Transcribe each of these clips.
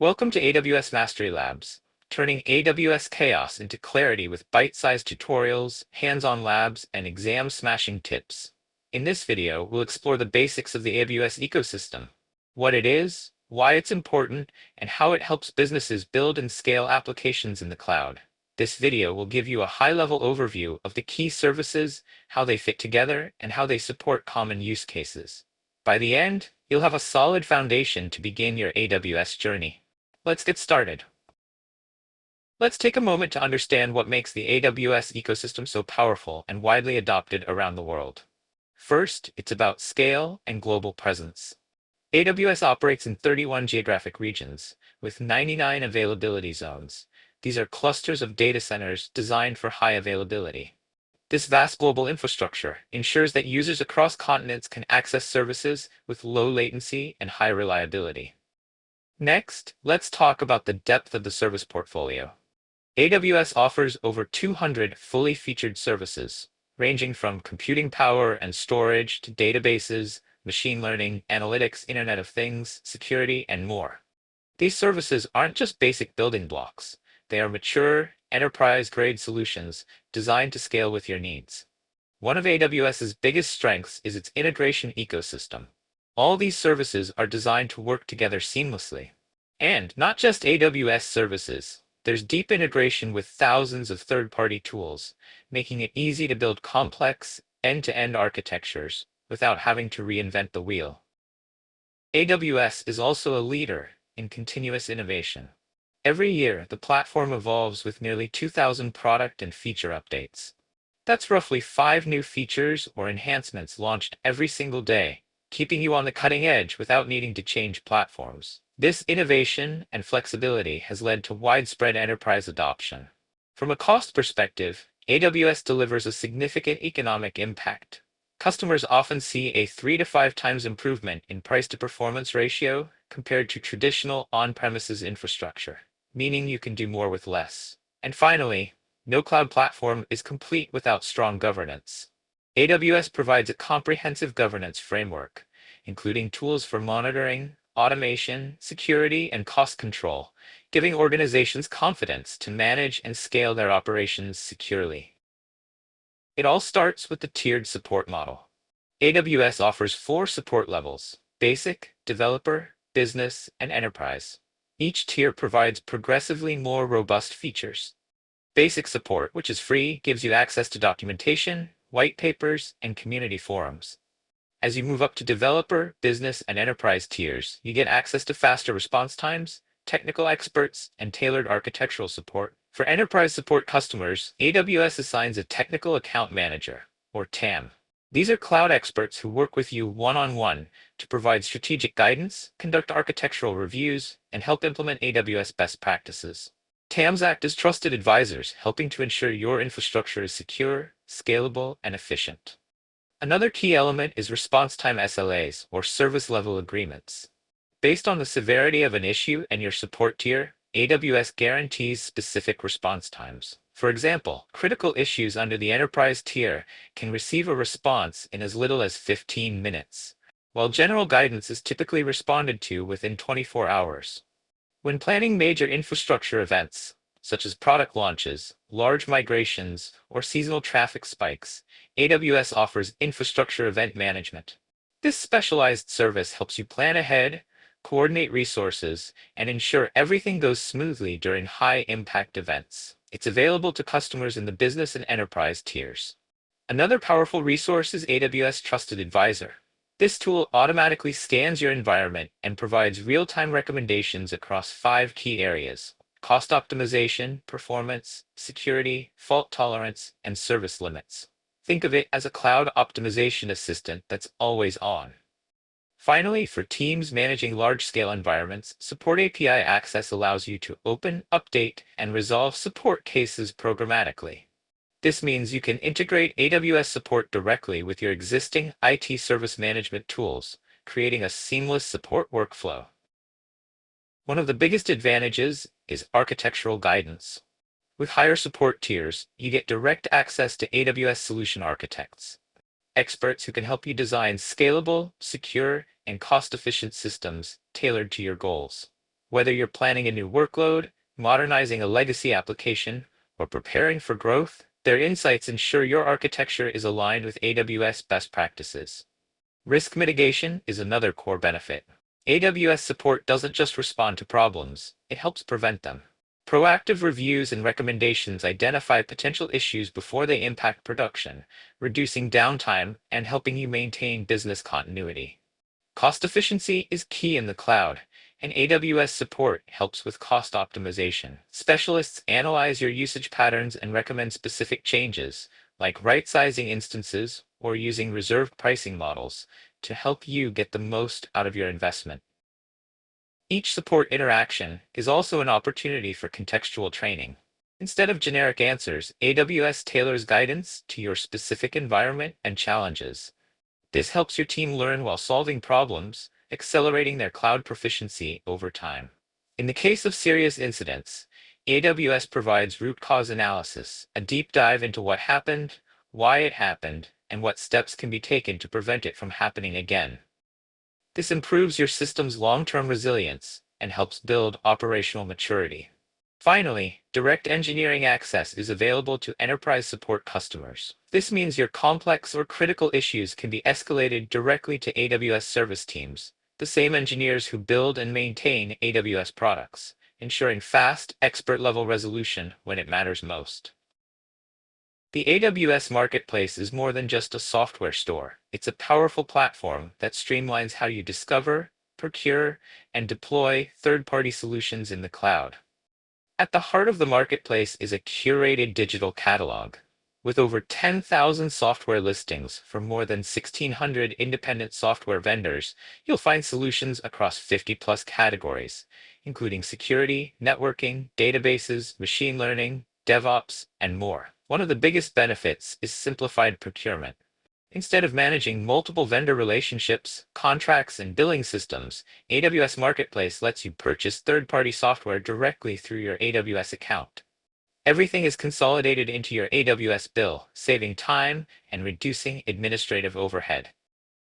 Welcome to AWS Mastery Labs, turning AWS chaos into clarity with bite-sized tutorials, hands-on labs, and exam-smashing tips. In this video, we'll explore the basics of the AWS ecosystem, what it is, why it's important, and how it helps businesses build and scale applications in the cloud. This video will give you a high-level overview of the key services, how they fit together, and how they support common use cases. By the end, you'll have a solid foundation to begin your AWS journey. Let's get started. Let's take a moment to understand what makes the AWS ecosystem so powerful and widely adopted around the world. First, it's about scale and global presence. AWS operates in 31 geographic regions, with 99 availability zones. These are clusters of data centers designed for high availability. This vast global infrastructure ensures that users across continents can access services with low latency and high reliability. Next, let's talk about the depth of the service portfolio. AWS offers over 200 fully featured services, ranging from computing power and storage to databases, machine learning, analytics, Internet of Things, security, and more. These services aren't just basic building blocks. They are mature, enterprise-grade solutions designed to scale with your needs. One of AWS's biggest strengths is its integration ecosystem. All these services are designed to work together seamlessly. And not just AWS services, there's deep integration with thousands of third-party tools, making it easy to build complex, end-to-end architectures without having to reinvent the wheel. AWS is also a leader in continuous innovation. Every year, the platform evolves with nearly 2,000 product and feature updates. That's roughly 5 new features or enhancements launched every single day, keeping you on the cutting edge without needing to change platforms. This innovation and flexibility has led to widespread enterprise adoption. From a cost perspective, AWS delivers a significant economic impact. Customers often see a 3 to 5 times improvement in price-to-performance ratio compared to traditional on-premises infrastructure, meaning you can do more with less. And finally, no cloud platform is complete without strong governance. AWS provides a comprehensive governance framework, including tools for monitoring, automation, security, and cost control, giving organizations confidence to manage and scale their operations securely. It all starts with the tiered support model. AWS offers 4 support levels: Basic, Developer, Business, and Enterprise. Each tier provides progressively more robust features. Basic support, which is free, gives you access to documentation, white papers, and community forums. As you move up to Developer, Business, and Enterprise tiers, you get access to faster response times, technical experts, and tailored architectural support. For enterprise support customers, AWS assigns a Technical Account Manager, or TAM. These are cloud experts who work with you one-on-one to provide strategic guidance, conduct architectural reviews, and help implement AWS best practices. TAMs act as trusted advisors, helping to ensure your infrastructure is secure, scalable, and efficient. Another key element is response time SLAs, or service level agreements. Based on the severity of an issue and your support tier, AWS guarantees specific response times. For example, critical issues under the enterprise tier can receive a response in as little as 15 minutes, while general guidance is typically responded to within 24 hours. When planning major infrastructure events, such as product launches, large migrations, or seasonal traffic spikes, AWS offers infrastructure event management. This specialized service helps you plan ahead, coordinate resources, and ensure everything goes smoothly during high-impact events. It's available to customers in the business and enterprise tiers. Another powerful resource is AWS Trusted Advisor. This tool automatically scans your environment and provides real-time recommendations across 5 key areas: cost optimization, performance, security, fault tolerance, and service limits. Think of it as a cloud optimization assistant that's always on. Finally, for teams managing large-scale environments, Support API Access allows you to open, update, and resolve support cases programmatically. This means you can integrate AWS support directly with your existing IT service management tools, creating a seamless support workflow. One of the biggest advantages is architectural guidance. With higher support tiers, you get direct access to AWS solution architects, experts who can help you design scalable, secure, and cost-efficient systems tailored to your goals. Whether you're planning a new workload, modernizing a legacy application, or preparing for growth, their insights ensure your architecture is aligned with AWS best practices. Risk mitigation is another core benefit. AWS support doesn't just respond to problems, it helps prevent them. Proactive reviews and recommendations identify potential issues before they impact production, reducing downtime and helping you maintain business continuity. Cost efficiency is key in the cloud, and AWS support helps with cost optimization. Specialists analyze your usage patterns and recommend specific changes, like right-sizing instances or using reserved pricing models to help you get the most out of your investment. Each support interaction is also an opportunity for contextual training. Instead of generic answers, AWS tailors guidance to your specific environment and challenges. This helps your team learn while solving problems, accelerating their cloud proficiency over time. In the case of serious incidents, AWS provides root cause analysis, a deep dive into what happened, why it happened, and what steps can be taken to prevent it from happening again. This improves your system's long-term resilience and helps build operational maturity. Finally, direct engineering access is available to enterprise support customers. This means your complex or critical issues can be escalated directly to AWS service teams, the same engineers who build and maintain AWS products, ensuring fast, expert-level resolution when it matters most. The AWS Marketplace is more than just a software store. It's a powerful platform that streamlines how you discover, procure, and deploy third-party solutions in the cloud. At the heart of the marketplace is a curated digital catalog. With over 10,000 software listings from more than 1,600 independent software vendors, you'll find solutions across 50-plus categories, including security, networking, databases, machine learning, DevOps, and more. One of the biggest benefits is simplified procurement. Instead of managing multiple vendor relationships, contracts, and billing systems, AWS Marketplace lets you purchase third-party software directly through your AWS account. Everything is consolidated into your AWS bill, saving time and reducing administrative overhead.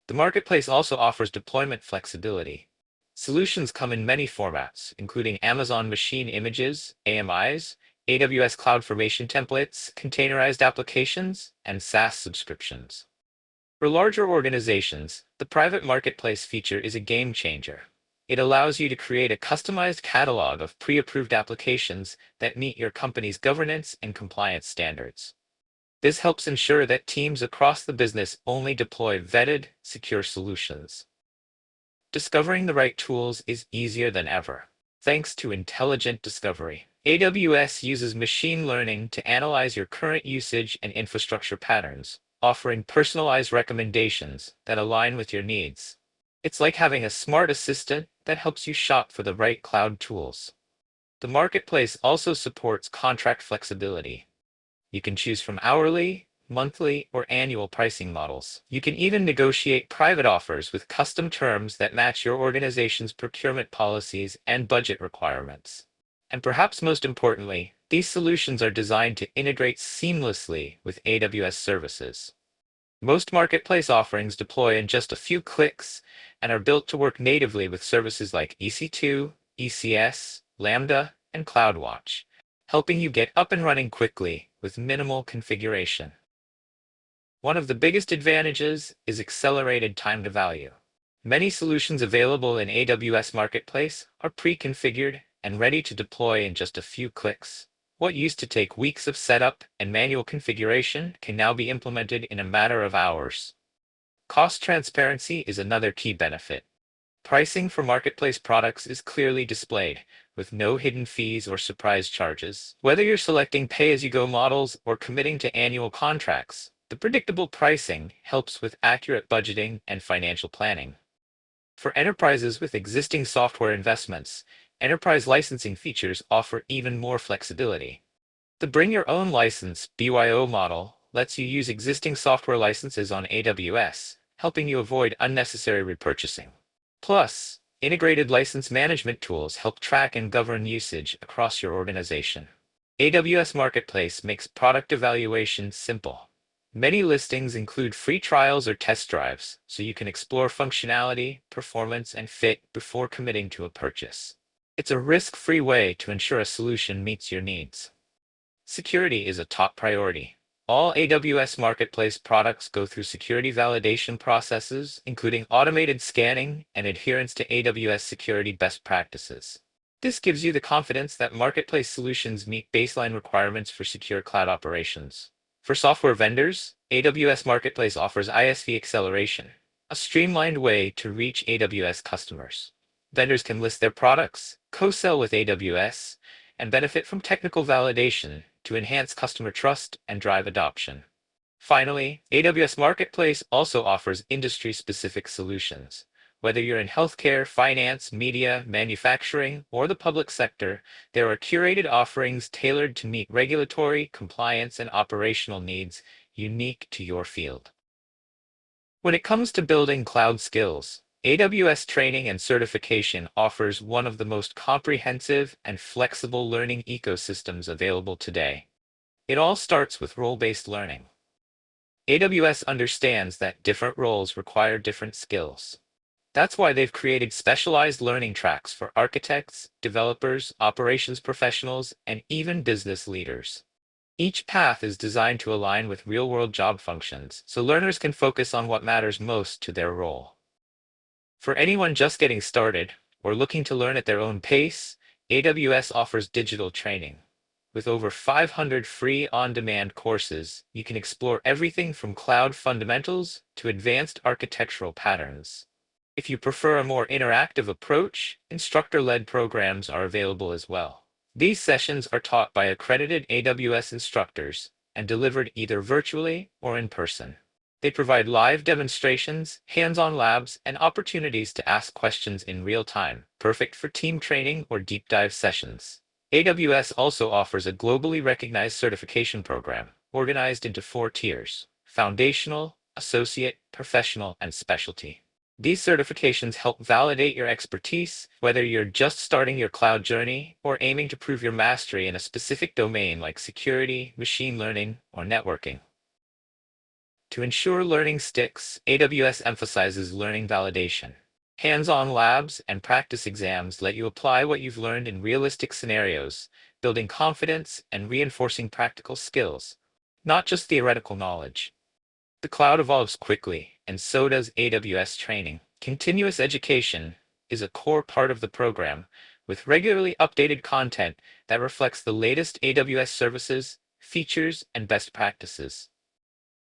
The marketplace also offers deployment flexibility. Solutions come in many formats, including Amazon Machine Images, AMIs, AWS CloudFormation templates, containerized applications, and SaaS subscriptions. For larger organizations, the private marketplace feature is a game changer. It allows you to create a customized catalog of pre-approved applications that meet your company's governance and compliance standards. This helps ensure that teams across the business only deploy vetted, secure solutions. Discovering the right tools is easier than ever. Thanks to intelligent discovery, AWS uses machine learning to analyze your current usage and infrastructure patterns, offering personalized recommendations that align with your needs. It's like having a smart assistant that helps you shop for the right cloud tools. The marketplace also supports contract flexibility. You can choose from hourly, monthly, or annual pricing models. You can even negotiate private offers with custom terms that match your organization's procurement policies and budget requirements. And perhaps most importantly, these solutions are designed to integrate seamlessly with AWS services. Most marketplace offerings deploy in just a few clicks and are built to work natively with services like EC2, ECS, Lambda, and CloudWatch, helping you get up and running quickly with minimal configuration. One of the biggest advantages is accelerated time to value. Many solutions available in AWS Marketplace are pre-configured and ready to deploy in just a few clicks. What used to take weeks of setup and manual configuration can now be implemented in a matter of hours. Cost transparency is another key benefit. Pricing for marketplace products is clearly displayed, with no hidden fees or surprise charges. Whether you're selecting pay-as-you-go models or committing to annual contracts, the predictable pricing helps with accurate budgeting and financial planning. For enterprises with existing software investments, enterprise licensing features offer even more flexibility. The Bring Your Own License (BYO) model lets you use existing software licenses on AWS, helping you avoid unnecessary repurchasing. Plus, integrated license management tools help track and govern usage across your organization. AWS Marketplace makes product evaluation simple. Many listings include free trials or test drives, so you can explore functionality, performance, and fit before committing to a purchase. It's a risk-free way to ensure a solution meets your needs. Security is a top priority. All AWS Marketplace products go through security validation processes, including automated scanning and adherence to AWS security best practices. This gives you the confidence that Marketplace solutions meet baseline requirements for secure cloud operations. For software vendors, AWS Marketplace offers ISV acceleration, a streamlined way to reach AWS customers. Vendors can list their products, co-sell with AWS, and benefit from technical validation to enhance customer trust and drive adoption. Finally, AWS Marketplace also offers industry-specific solutions. Whether you're in healthcare, finance, media, manufacturing, or the public sector, there are curated offerings tailored to meet regulatory, compliance, and operational needs unique to your field. When it comes to building cloud skills, AWS Training and Certification offers one of the most comprehensive and flexible learning ecosystems available today. It all starts with role-based learning. AWS understands that different roles require different skills. That's why they've created specialized learning tracks for architects, developers, operations professionals, and even business leaders. Each path is designed to align with real-world job functions, so learners can focus on what matters most to their role. For anyone just getting started or looking to learn at their own pace, AWS offers digital training. With over 500 free on-demand courses, you can explore everything from cloud fundamentals to advanced architectural patterns. If you prefer a more interactive approach, instructor-led programs are available as well. These sessions are taught by accredited AWS instructors and delivered either virtually or in person. They provide live demonstrations, hands-on labs, and opportunities to ask questions in real time, perfect for team training or deep dive sessions. AWS also offers a globally recognized certification program, organized into 4 tiers: foundational, associate, professional, and specialty. These certifications help validate your expertise, whether you're just starting your cloud journey or aiming to prove your mastery in a specific domain like security, machine learning, or networking. To ensure learning sticks, AWS emphasizes learning validation. Hands-on labs and practice exams let you apply what you've learned in realistic scenarios, building confidence and reinforcing practical skills, not just theoretical knowledge. The cloud evolves quickly, and so does AWS training. Continuous education is a core part of the program, with regularly updated content that reflects the latest AWS services, features, and best practices.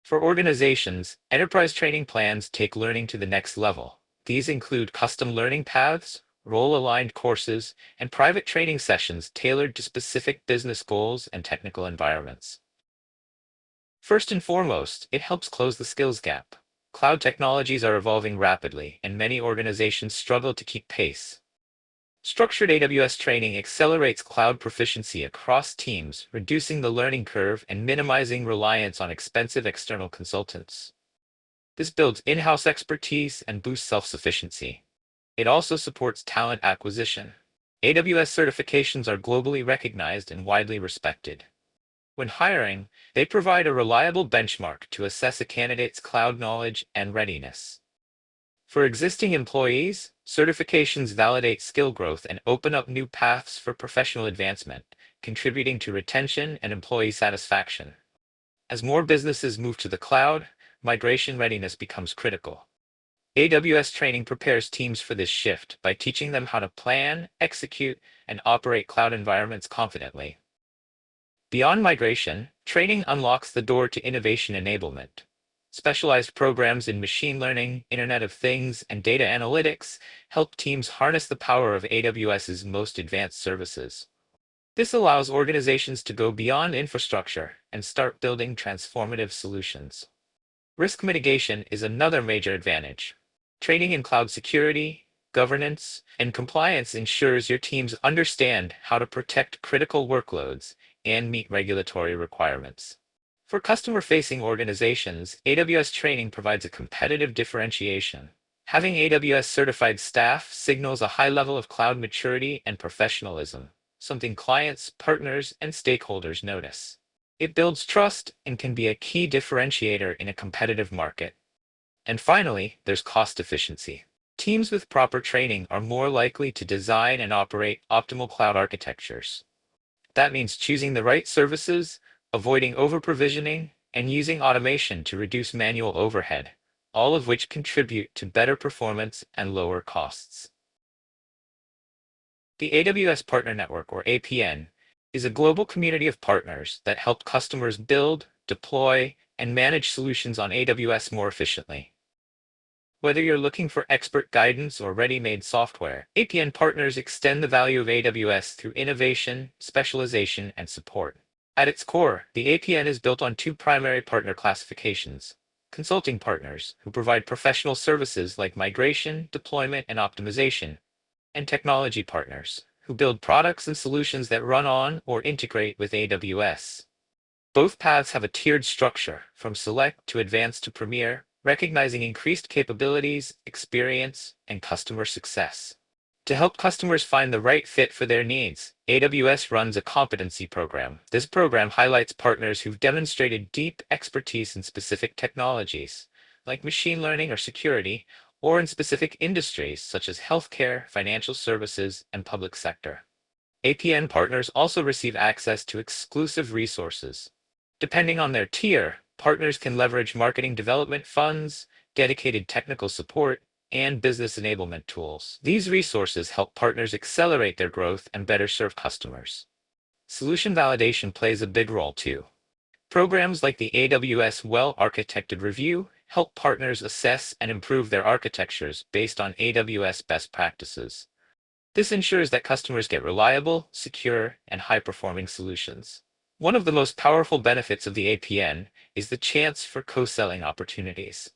For organizations, enterprise training plans take learning to the next level. These include custom learning paths, role-aligned courses, and private training sessions tailored to specific business goals and technical environments. First and foremost, it helps close the skills gap. Cloud technologies are evolving rapidly, and many organizations struggle to keep pace. Structured AWS training accelerates cloud proficiency across teams, reducing the learning curve and minimizing reliance on expensive external consultants. This builds in-house expertise and boosts self-sufficiency. It also supports talent acquisition. AWS certifications are globally recognized and widely respected. When hiring, they provide a reliable benchmark to assess a candidate's cloud knowledge and readiness. For existing employees, certifications validate skill growth and open up new paths for professional advancement, contributing to retention and employee satisfaction. As more businesses move to the cloud, migration readiness becomes critical. AWS training prepares teams for this shift by teaching them how to plan, execute, and operate cloud environments confidently. Beyond migration, training unlocks the door to innovation enablement. Specialized programs in machine learning, Internet of Things, and data analytics help teams harness the power of AWS's most advanced services. This allows organizations to go beyond infrastructure and start building transformative solutions. Risk mitigation is another major advantage. Training in cloud security, governance, and compliance ensures your teams understand how to protect critical workloads and meet regulatory requirements. For customer-facing organizations, AWS training provides a competitive differentiation. Having AWS-certified staff signals a high level of cloud maturity and professionalism, something clients, partners, and stakeholders notice. It builds trust and can be a key differentiator in a competitive market. And finally, there's cost efficiency. Teams with proper training are more likely to design and operate optimal cloud architectures. That means choosing the right services, avoiding over-provisioning, and using automation to reduce manual overhead, all of which contribute to better performance and lower costs. The AWS Partner Network, or APN, is a global community of partners that help customers build, deploy, and manage solutions on AWS more efficiently. Whether you're looking for expert guidance or ready-made software, APN partners extend the value of AWS through innovation, specialization, and support. At its core, the APN is built on two primary partner classifications: consulting partners, who provide professional services like migration, deployment, and optimization, and technology partners, who build products and solutions that run on or integrate with AWS. Both paths have a tiered structure, from Select to Advanced to Premier, recognizing increased capabilities, experience, and customer success. To help customers find the right fit for their needs, AWS runs a competency program. This program highlights partners who've demonstrated deep expertise in specific technologies, like machine learning or security, or in specific industries such as healthcare, financial services, and public sector. APN partners also receive access to exclusive resources. Depending on their tier, partners can leverage marketing development funds, dedicated technical support, and business enablement tools. These resources help partners accelerate their growth and better serve customers. Solution validation plays a big role too. Programs like the AWS Well-Architected Review help partners assess and improve their architectures based on AWS best practices. This ensures that customers get reliable, secure, and high-performing solutions. One of the most powerful benefits of the APN is the chance for co-selling opportunities.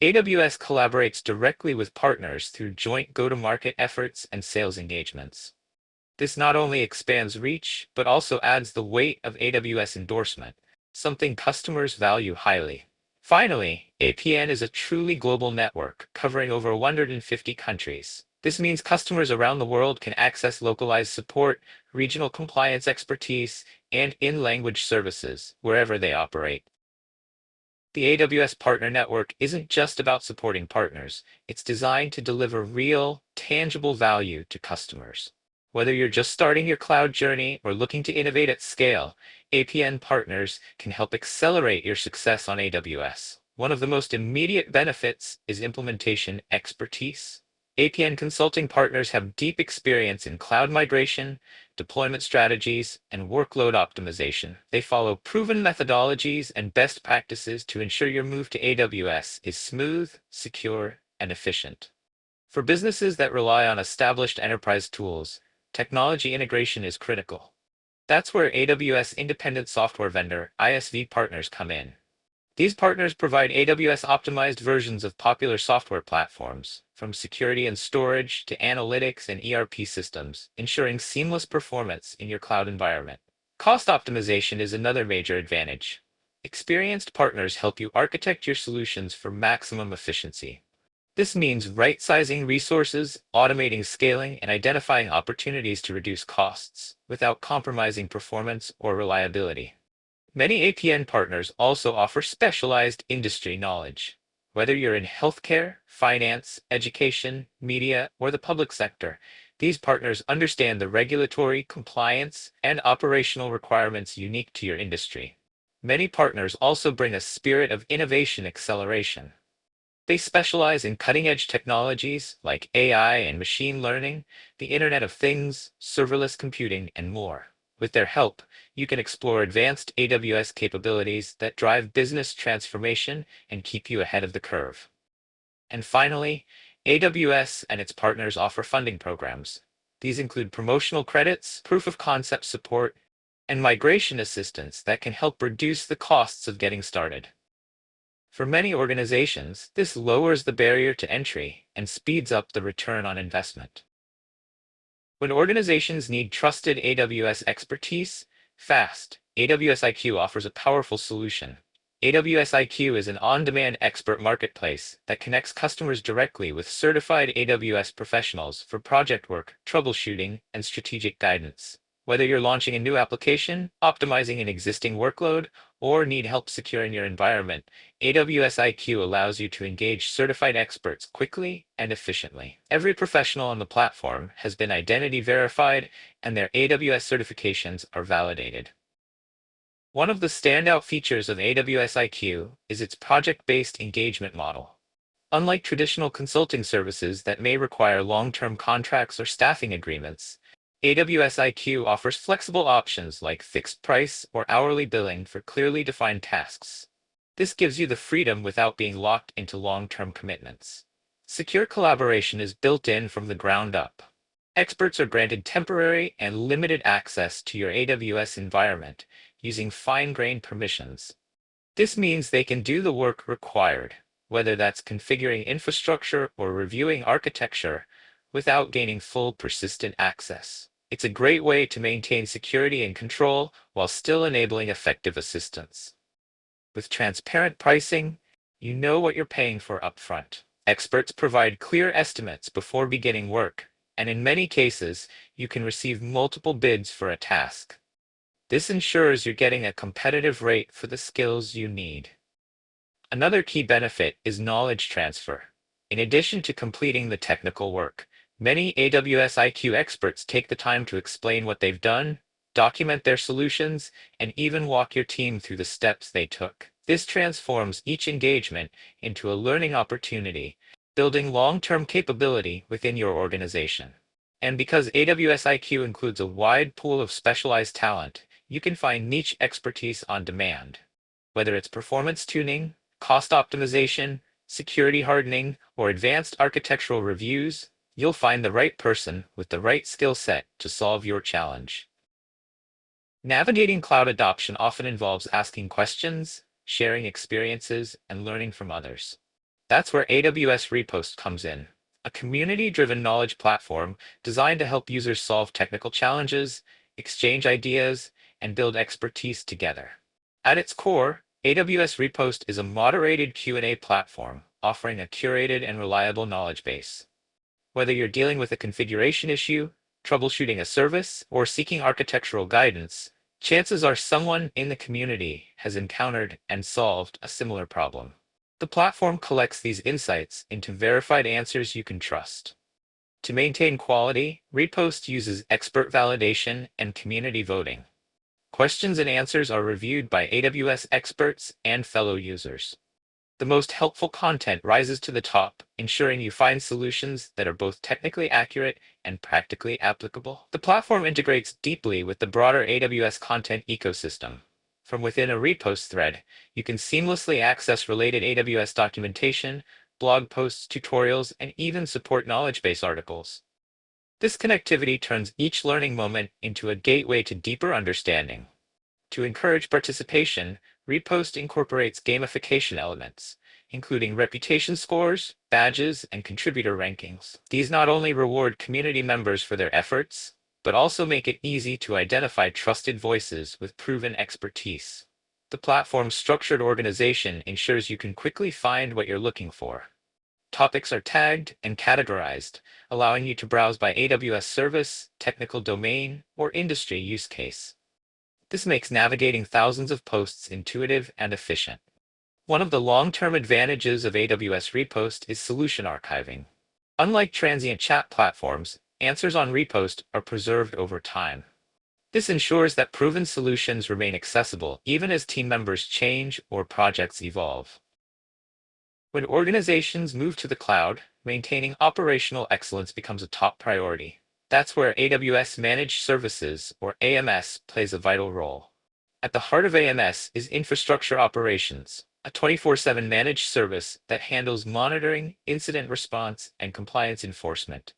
AWS collaborates directly with partners through joint go-to-market efforts and sales engagements. This not only expands reach, but also adds the weight of AWS endorsement, something customers value highly. Finally, APN is a truly global network covering over 150 countries. This means customers around the world can access localized support, regional compliance expertise, and in-language services wherever they operate. The AWS Partner Network isn't just about supporting partners, it's designed to deliver real, tangible value to customers. Whether you're just starting your cloud journey or looking to innovate at scale, APN partners can help accelerate your success on AWS. One of the most immediate benefits is implementation expertise. APN consulting partners have deep experience in cloud migration, deployment strategies, and workload optimization. They follow proven methodologies and best practices to ensure your move to AWS is smooth, secure, and efficient. For businesses that rely on established enterprise tools, technology integration is critical. That's where AWS independent software vendor (ISV) partners come in. These partners provide AWS-optimized versions of popular software platforms, from security and storage to analytics and ERP systems, ensuring seamless performance in your cloud environment. Cost optimization is another major advantage. Experienced partners help you architect your solutions for maximum efficiency. This means right-sizing resources, automating scaling, and identifying opportunities to reduce costs without compromising performance or reliability. Many APN partners also offer specialized industry knowledge. Whether you're in healthcare, finance, education, media, or the public sector, these partners understand the regulatory, compliance, and operational requirements unique to your industry. Many partners also bring a spirit of innovation acceleration. They specialize in cutting-edge technologies like AI and machine learning, the Internet of Things, serverless computing, and more. With their help, you can explore advanced AWS capabilities that drive business transformation and keep you ahead of the curve. And finally, AWS and its partners offer funding programs. These include promotional credits, proof of concept support, and migration assistance that can help reduce the costs of getting started. For many organizations, this lowers the barrier to entry and speeds up the return on investment. When organizations need trusted AWS expertise, fast, AWS IQ offers a powerful solution. AWS IQ is an on-demand expert marketplace that connects customers directly with certified AWS professionals for project work, troubleshooting, and strategic guidance. Whether you're launching a new application, optimizing an existing workload, or need help securing your environment, AWS IQ allows you to engage certified experts quickly and efficiently. Every professional on the platform has been identity verified, and their AWS certifications are validated. One of the standout features of AWS IQ is its project-based engagement model. Unlike traditional consulting services that may require long-term contracts or staffing agreements, AWS IQ offers flexible options like fixed price or hourly billing for clearly defined tasks. This gives you the freedom without being locked into long-term commitments. Secure collaboration is built in from the ground up. Experts are granted temporary and limited access to your AWS environment using fine-grained permissions. This means they can do the work required, whether that's configuring infrastructure or reviewing architecture, without gaining full persistent access. It's a great way to maintain security and control while still enabling effective assistance. With transparent pricing, you know what you're paying for upfront. Experts provide clear estimates before beginning work, and in many cases, you can receive multiple bids for a task. This ensures you're getting a competitive rate for the skills you need. Another key benefit is knowledge transfer. In addition to completing the technical work, many AWS IQ experts take the time to explain what they've done, document their solutions, and even walk your team through the steps they took. This transforms each engagement into a learning opportunity, building long-term capability within your organization. And because AWS IQ includes a wide pool of specialized talent, you can find niche expertise on demand. Whether it's performance tuning, cost optimization, security hardening, or advanced architectural reviews, you'll find the right person with the right skill set to solve your challenge. Navigating cloud adoption often involves asking questions, sharing experiences, and learning from others. That's where AWS Repost comes in, a community-driven knowledge platform designed to help users solve technical challenges, exchange ideas, and build expertise together. At its core, AWS Repost is a moderated Q&A platform offering a curated and reliable knowledge base. Whether you're dealing with a configuration issue, troubleshooting a service, or seeking architectural guidance, chances are someone in the community has encountered and solved a similar problem. The platform collects these insights into verified answers you can trust. To maintain quality, Repost uses expert validation and community voting. Questions and answers are reviewed by AWS experts and fellow users. The most helpful content rises to the top, ensuring you find solutions that are both technically accurate and practically applicable. The platform integrates deeply with the broader AWS content ecosystem. From within a repost thread, you can seamlessly access related AWS documentation, blog posts, tutorials, and even support knowledge base articles. This connectivity turns each learning moment into a gateway to deeper understanding. To encourage participation, Repost incorporates gamification elements, including reputation scores, badges, and contributor rankings. These not only reward community members for their efforts, but also make it easy to identify trusted voices with proven expertise. The platform's structured organization ensures you can quickly find what you're looking for. Topics are tagged and categorized, allowing you to browse by AWS service, technical domain, or industry use case. This makes navigating thousands of posts intuitive and efficient. One of the long-term advantages of AWS Repost is solution archiving. Unlike transient chat platforms, answers on Repost are preserved over time. This ensures that proven solutions remain accessible even as team members change or projects evolve. When organizations move to the cloud, maintaining operational excellence becomes a top priority. That's where AWS Managed Services, or AMS, plays a vital role. At the heart of AMS is infrastructure operations, a 24/7 managed service that handles monitoring, incident response, and compliance enforcement.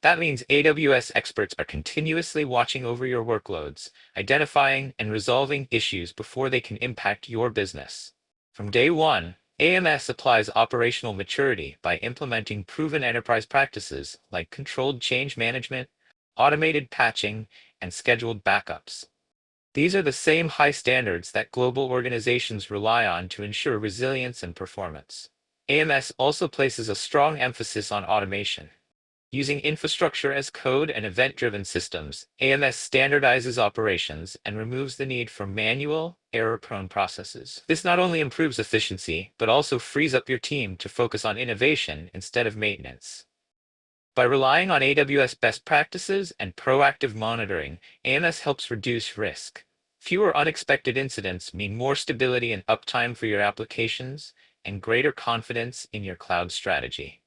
That means AWS experts are continuously watching over your workloads, identifying and resolving issues before they can impact your business. From day one, AMS applies operational maturity by implementing proven enterprise practices like controlled change management, automated patching, and scheduled backups. These are the same high standards that global organizations rely on to ensure resilience and performance. AMS also places a strong emphasis on automation. Using infrastructure as code and event-driven systems, AMS standardizes operations and removes the need for manual, error-prone processes. This not only improves efficiency, but also frees up your team to focus on innovation instead of maintenance. By relying on AWS best practices and proactive monitoring, AMS helps reduce risk. Fewer unexpected incidents mean more stability and uptime for your applications and greater confidence in your cloud strategy.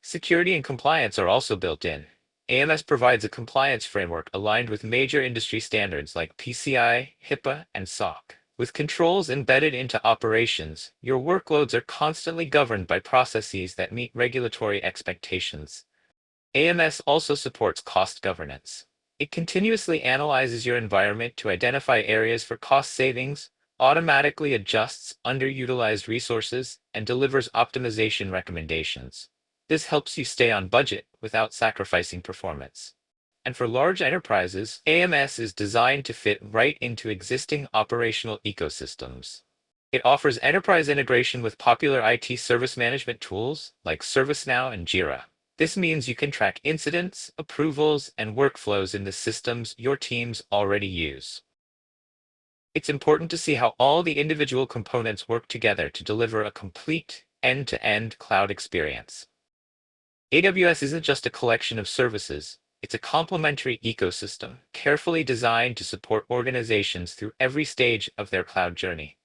Security and compliance are also built in. AMS provides a compliance framework aligned with major industry standards like PCI, HIPAA, and SOC. With controls embedded into operations, your workloads are constantly governed by processes that meet regulatory expectations. AMS also supports cost governance. It continuously analyzes your environment to identify areas for cost savings, automatically adjusts underutilized resources, and delivers optimization recommendations. This helps you stay on budget without sacrificing performance. And for large enterprises, AMS is designed to fit right into existing operational ecosystems. It offers enterprise integration with popular IT service management tools like ServiceNow and Jira. This means you can track incidents, approvals, and workflows in the systems your teams already use. It's important to see how all the individual components work together to deliver a complete, end-to-end cloud experience. AWS isn't just a collection of services, it's a complementary ecosystem, carefully designed to support organizations through every stage of their cloud journey.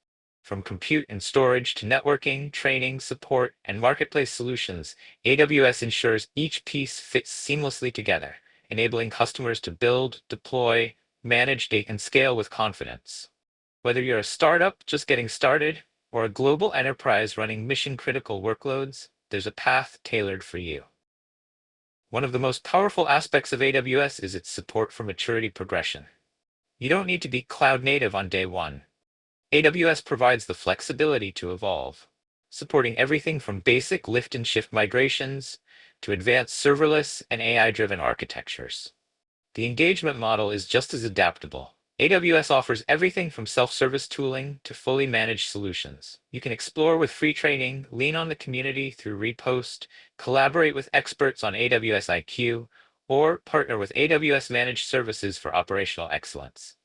From compute and storage to networking, training, support, and marketplace solutions, AWS ensures each piece fits seamlessly together, enabling customers to build, deploy, manage, and scale with confidence. Whether you're a startup just getting started or a global enterprise running mission-critical workloads, there's a path tailored for you. One of the most powerful aspects of AWS is its support for maturity progression. You don't need to be cloud native on day one. AWS provides the flexibility to evolve, supporting everything from basic lift and shift migrations to advanced serverless and AI-driven architectures. The engagement model is just as adaptable. AWS offers everything from self-service tooling to fully managed solutions. You can explore with free training, lean on the community through repost, collaborate with experts on AWS IQ, or partner with AWS Managed Services for operational excellence.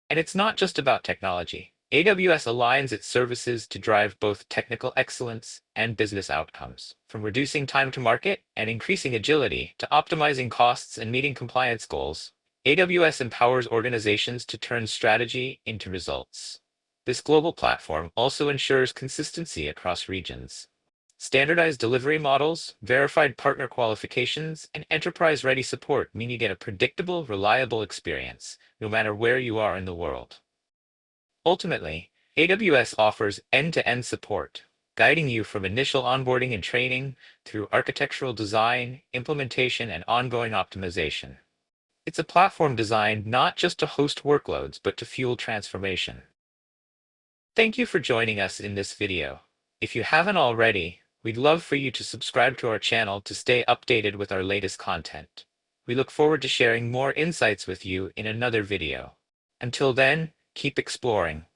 And it's not just about technology. AWS aligns its services to drive both technical excellence and business outcomes, from reducing time to market and increasing agility to optimizing costs and meeting compliance goals. AWS empowers organizations to turn strategy into results. This global platform also ensures consistency across regions. Standardized delivery models, verified partner qualifications, and enterprise-ready support mean you get a predictable, reliable experience, no matter where you are in the world. Ultimately, AWS offers end-to-end support, guiding you from initial onboarding and training through architectural design, implementation, and ongoing optimization. It's a platform designed not just to host workloads, but to fuel transformation. Thank you for joining us in this video. If you haven't already, we'd love for you to subscribe to our channel to stay updated with our latest content. We look forward to sharing more insights with you in another video. Until then, keep exploring.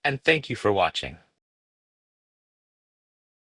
And thank you for watching.